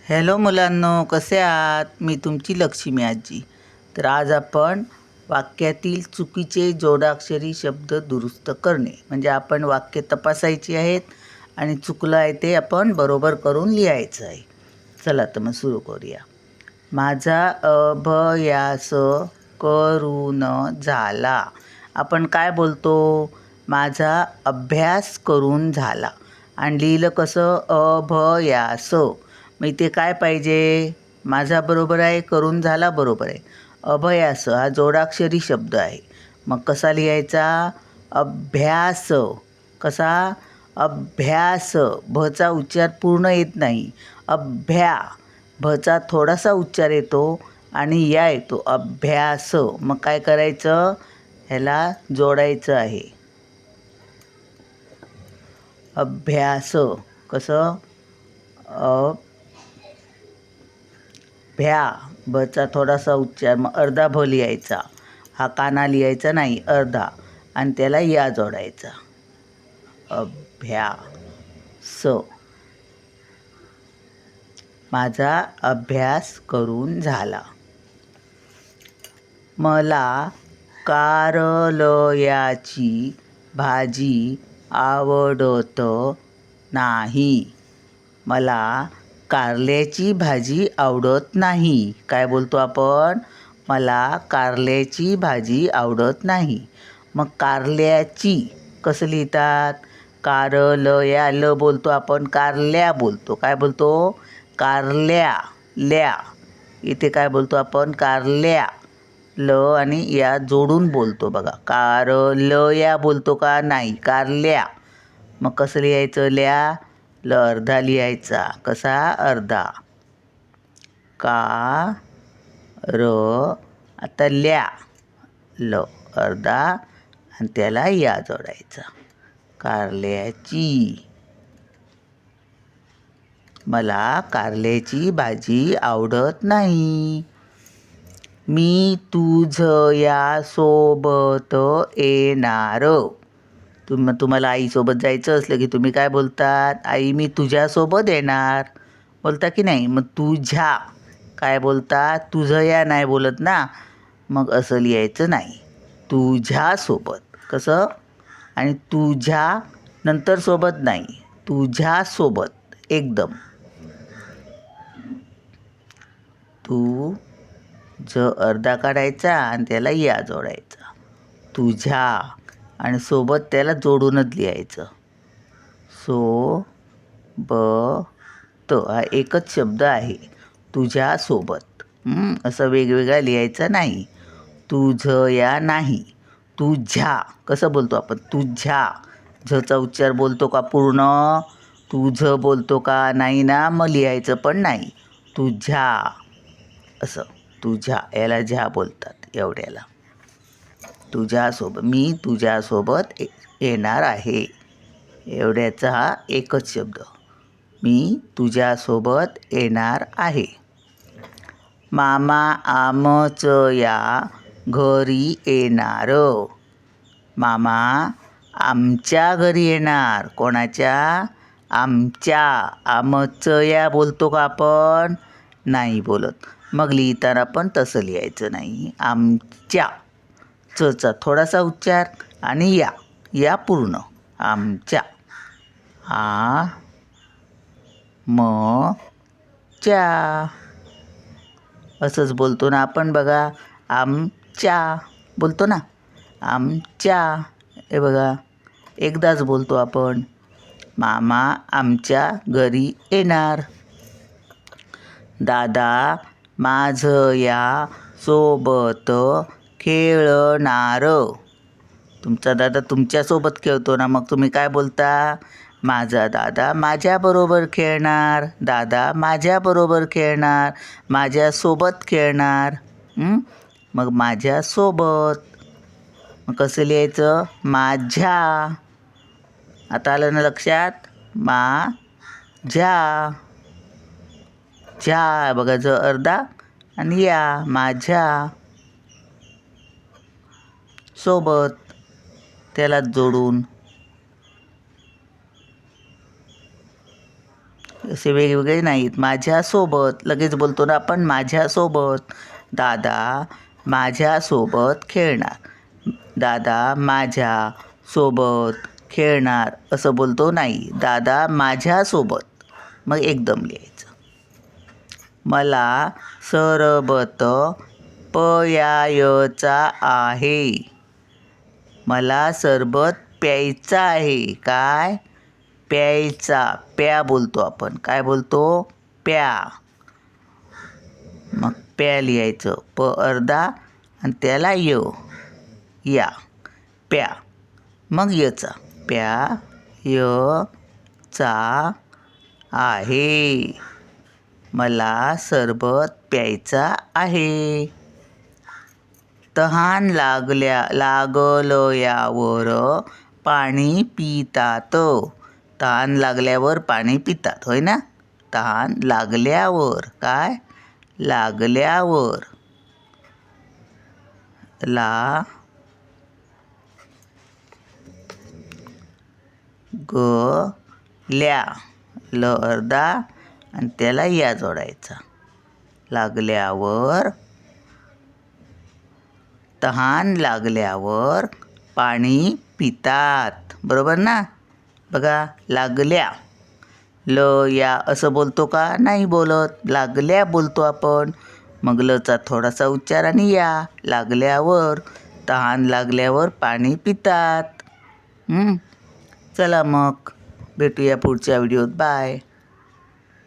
Hello मुलांनो, कसे आहात? मी तुमची लक्ष्मी आजी. तर आज आपण वाक्यातील चुकीचे जोडाक्षरी शब्द दुरुस्त करणे म्हणजे आपण वाक्य तपासायची आहेत आणि चुकलं आहे ते आपण बरोबर करून लिहायचं आहे. चला तर मग सुरू करूया. माझा अभ्यास करून झाला. आपण काय बोलतो? माझा अभ्यास करून झाला. आणि लिहिलं कसं? अभ्यास. मग इथे काय पाहिजे? माझा बरोबर आहे, करून झाला बरोबर आहे. अभ्यास हा जोडाक्षरी शब्द आहे. मग कसा लिहायचा? अभ्यास. कसा? अभ्यास. भचा उच्चार पूर्ण येत नाही. भचा थोडासा उच्चार येतो आणि या येतो. अभ्यास. मग काय करायचं? ह्याला जोडायचं आहे. अभ्यास. कसं? भचा थोडासा उच्चार, मग अर्धा भ लिहायचा. हा काना लिहायचा नाही, अर्धा, आणि त्याला या जोडायचा. अभ्यास. माझा अभ्यास करून झाला. मला कारल्याची भाजी आवडत नाही. मला कारल्याची भाजी आवडत नाही. काय बोलतो आपण? मला कारल्याची भाजी आवडत नाही. मग कारल्याची कसं लिहितात? कारलया ल बोलतो आपण, कारल्या बोलतो. काय बोलतो? कारल्या. ल्या. इथे काय बोलतो आपण? कारल्या. ल आणि या जोडून बोलतो बघा. कारलया बोलतो का? नाही, कारल्या. मग कसं लिहायचं? ल्या. ल अर्धा लिहायचा. कसा? अर्धा. का र आता ल्या. ल अर्धा आणि त्याला या जोडायचा. कारल्याची. मला कारल्याची भाजी आवडत नाही. मी तुझ्या सोबत येणार. तुम्हाला आईसोबत जायचं असलं की तुम्ही काय बोलतात? आई, मी तुझ्यासोबत येणार बोलता की नाही? मग तुझ्या काय बोलता? तुझं या नाही बोलत ना, मग असं लिहायचं नाही. तुझ्यासोबत. कसं? आणि तुझ्या नंतर सोबत नाही, तुझ्यासोबत एकदम. अर्धा काढायचा आणि त्याला या जोडायचा. तुझ्या आणि सोबत त्याला जोडूनच लिहायचं. हा एकच शब्द आहे. तुझ्यासोबत. असं वेगवेगळा लिहायचा नाही. तुझं या नाही. तुझ्या कसं बोलतो आपण? तुझ्या. झचा उच्चार बोलतो का पूर्ण? तुझं बोलतो का? नाही ना, मग लिहायचं पण नाही. तुझ्या असं. तुझ्या याला झ्या बोलतात एवढ्याला. तुझ्यासोबत. मी तुझ्यासोबत येणार आहे. एवढ्याचा हा एकच शब्द. मी तुझ्यासोबत येणार आहे. मामा आमच्या घरी येणार. मामा आमच्या घरी येणार. कोणाच्या? आमच्या. आमच्या बोलतो का आपण? नाही बोलत. मग लिहिताना पण तसं लिहायचं नाही. आमच्या. चचा थोडासा उच्चार आणि या पूर्ण. आमच्या. च्या असंच बोलतो ना आपण बघा. आमच्या बोलतो ना. आमच्या. हे बघा, एकदाच बोलतो आपण. मामा आमच्या घरी येणार. दादा माझ्या सोबत खेळणार. तुमचा दादा तुमच्यासोबत खेळतो ना, मग तुम्ही काय बोलता? माझा दादा माझ्याबरोबर खेळणार. दादा माझ्याबरोबर खेळणार. माझ्यासोबत खेळणार. मग माझ्यासोबत. मग कसं लिहायचं? माझ्या. आता आलं ना लक्षात? माझ्या. ज्या बघा, ज अर्धा आणि या. माझ्या सोबत त्याला जोडून. असे वेगवेगळे नाहीत. माझ्यासोबत लगेच बोलतो ना आपण, माझ्यासोबत. दादा माझ्यासोबत खेळणार. दादा माझ्यासोबत खेळणार असं बोलतो नाही. दादा माझ्यासोबत. मग एकदम लिहायचं. मला सरबत प्यायचा आहे. मला सरबत प्यायचा आहे. काय? प्यायचा. प्या बोलतो आपण. काय बोलतो? प्या. मग प्या लिहायचं. प अर्धा आणि त्याला या. प्या. मग यचा. प्या चा आहे. मला सरबत प्यायचा आहे. तहान लागल्यावर पाणी पितात. तहान लागल्यावर पाणी पितात, होय ना? तहान लागल्यावर. काय? लागल्यावर. ल्या. ल अर्धा आणि त्याला या जोडायचा. लागल्यावर. तहान लागल्यावर पाणी पितात. बरोबर ना? बघा, लागल्या. ल या असं बोलतो का? नाही बोलत. लागल्या बोलतो आपण. मग लचा थोडासा उच्चार आणि या. लागल्यावर. तहान लागल्यावर पाणी पितात. चला मग भेटूया पुढच्या व्हिडिओत. बाय.